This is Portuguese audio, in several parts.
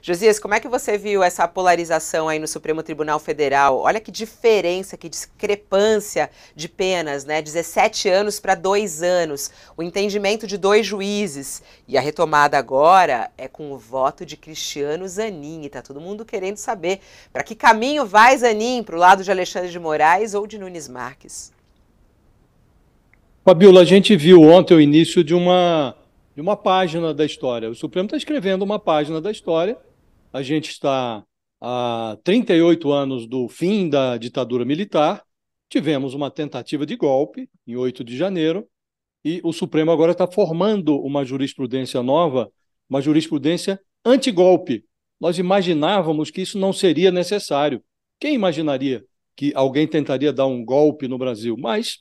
Josias, como é que você viu essa polarização aí no Supremo Tribunal Federal? Olha que diferença, que discrepância de penas, né? 17 anos para 2 anos, o entendimento de 2 juízes. E a retomada agora é com o voto de Cristiano Zanin. E tá todo mundo querendo saber para que caminho vai Zanin, para o lado de Alexandre de Moraes ou de Nunes Marques? Fabiola, a gente viu ontem o início de uma página da história. O Supremo está escrevendo uma página da história. A gente está há 38 anos do fim da ditadura militar. Tivemos uma tentativa de golpe em 8 de janeiro e o Supremo agora está formando uma jurisprudência nova, uma jurisprudência antigolpe. Nós imaginávamos que isso não seria necessário. Quem imaginaria que alguém tentaria dar um golpe no Brasil? Mas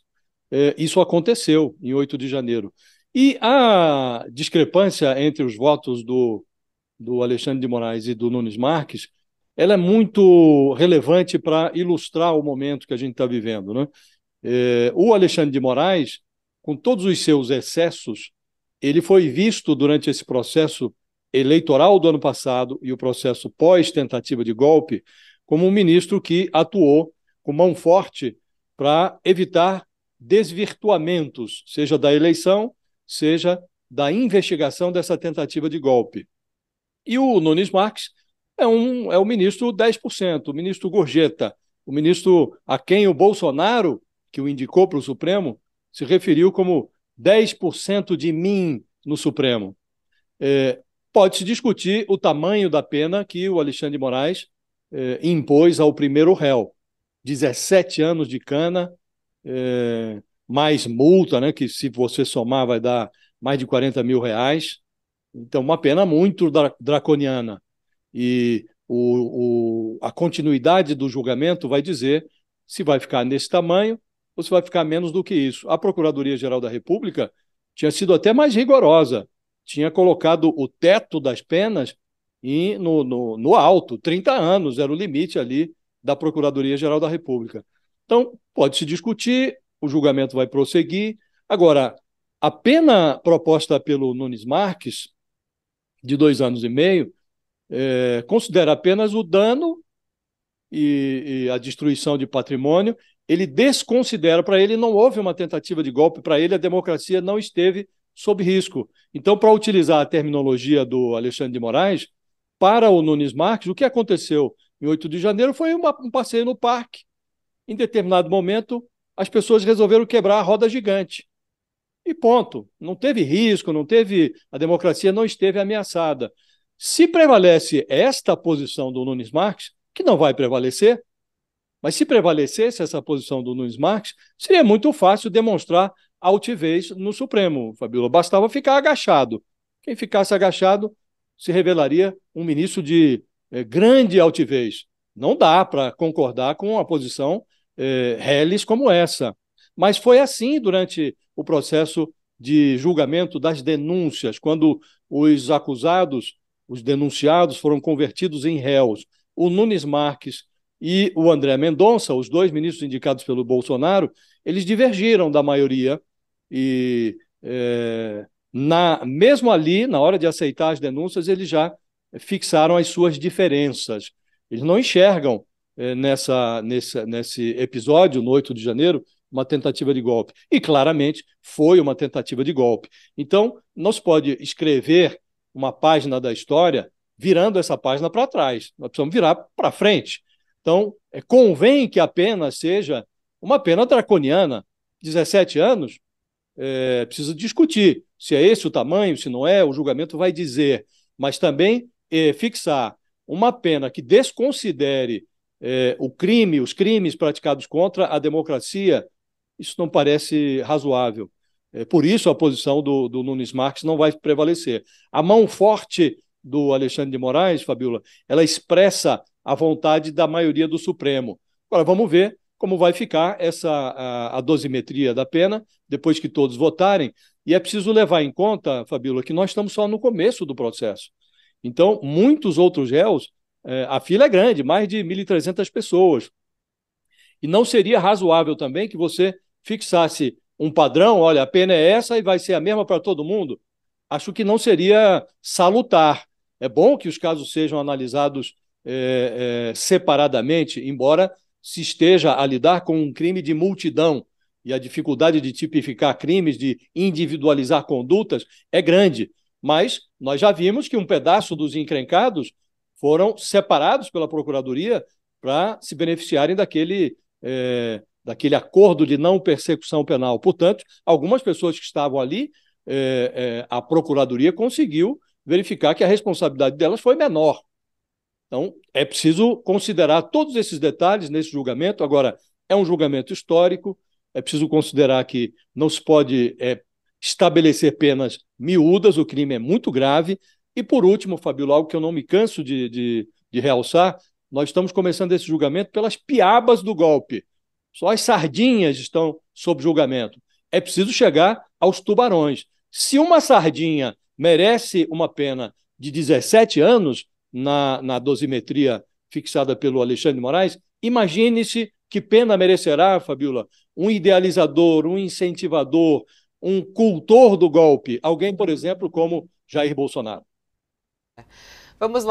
isso aconteceu em 8 de janeiro. E a discrepância entre os votos do Alexandre de Moraes e do Nunes Marques, ela é muito relevante para ilustrar o momento que a gente está vivendo, né? O Alexandre de Moraes, com todos os seus excessos, ele foi visto durante esse processo eleitoral do ano passado e o processo pós-tentativa de golpe como um ministro que atuou com mão forte para evitar desvirtuamentos, seja da eleição, seja da investigação dessa tentativa de golpe. E o Nunes Marques é o ministro 10%, o ministro gorjeta, o ministro a quem o Bolsonaro, que o indicou para o Supremo, se referiu como 10% de mim no Supremo. Pode-se discutir o tamanho da pena que o Alexandre de Moraes impôs ao primeiro réu. 17 anos de cana, mais multa, né, que se você somar vai dar mais de 40 mil reais. Então, uma pena muito draconiana. E a continuidade do julgamento vai dizer se vai ficar nesse tamanho ou se vai ficar menos do que isso. A Procuradoria-Geral da República tinha sido até mais rigorosa, tinha colocado o teto das penas no alto, 30 anos era o limite ali da Procuradoria-Geral da República. Então, pode-se discutir, o julgamento vai prosseguir. Agora, a pena proposta pelo Nunes Marques, de 2 anos e meio, considera apenas o dano e a destruição de patrimônio. Ele desconsidera, para ele não houve uma tentativa de golpe, para ele a democracia não esteve sob risco. Então, para utilizar a terminologia do Alexandre de Moraes, para o Nunes Marques, o que aconteceu em 8 de janeiro foi um passeio no parque. Em determinado momento, as pessoas resolveram quebrar a roda gigante. E ponto. Não teve risco, a democracia não esteve ameaçada. Se prevalece esta posição do Nunes Marques, que não vai prevalecer, mas se prevalecesse essa posição do Nunes Marques, seria muito fácil demonstrar altivez no Supremo, Fabiola. Bastava ficar agachado. Quem ficasse agachado se revelaria um ministro de grande altivez. Não dá para concordar com uma posição reles como essa. Mas foi assim durante o processo de julgamento das denúncias, quando os acusados, os denunciados, foram convertidos em réus. O Nunes Marques e o André Mendonça, os 2 ministros indicados pelo Bolsonaro, eles divergiram da maioria e, mesmo ali, na hora de aceitar as denúncias, eles já fixaram as suas diferenças. Eles não enxergam nesse episódio, no 8 de janeiro, uma tentativa de golpe. E, claramente, foi uma tentativa de golpe. Então, não se pode escrever uma página da história virando essa página para trás. Nós precisamos virar para frente. Então, convém que a pena seja uma pena draconiana. 17 anos, precisa discutir se é esse o tamanho, se não é, o julgamento vai dizer. Mas também fixar uma pena que desconsidere os crimes praticados contra a democracia, isso não parece razoável. Por isso a posição do Nunes Marques não vai prevalecer. A mão forte do Alexandre de Moraes, Fabiola, ela expressa a vontade da maioria do Supremo. Agora, vamos ver como vai ficar a dosimetria da pena, depois que todos votarem. E é preciso levar em conta, Fabiola, que nós estamos só no começo do processo. Então, muitos outros réus, a fila é grande, mais de 1.300 pessoas. E não seria razoável também que você fixasse um padrão, olha, a pena é essa e vai ser a mesma para todo mundo? Acho que não seria salutar. É bom que os casos sejam analisados separadamente, embora se esteja a lidar com um crime de multidão e a dificuldade de tipificar crimes, de individualizar condutas, é grande. Mas nós já vimos que um pedaço dos encrencados foram separados pela Procuradoria para se beneficiarem daquele acordo de não persecução penal. Portanto, algumas pessoas que estavam ali, a Procuradoria conseguiu verificar que a responsabilidade delas foi menor. Então, é preciso considerar todos esses detalhes nesse julgamento. Agora, é um julgamento histórico, é preciso considerar que não se pode estabelecer penas miúdas, o crime é muito grave. E, por último, Fabíola, algo que eu não me canso de realçar, nós estamos começando esse julgamento pelas piabas do golpe. Só as sardinhas estão sob julgamento. É preciso chegar aos tubarões. Se uma sardinha merece uma pena de 17 anos na dosimetria fixada pelo Alexandre de Moraes, imagine-se que pena merecerá, Fabíola, um idealizador, um incentivador, um cultor do golpe, alguém, por exemplo, como Jair Bolsonaro. Vamos lá.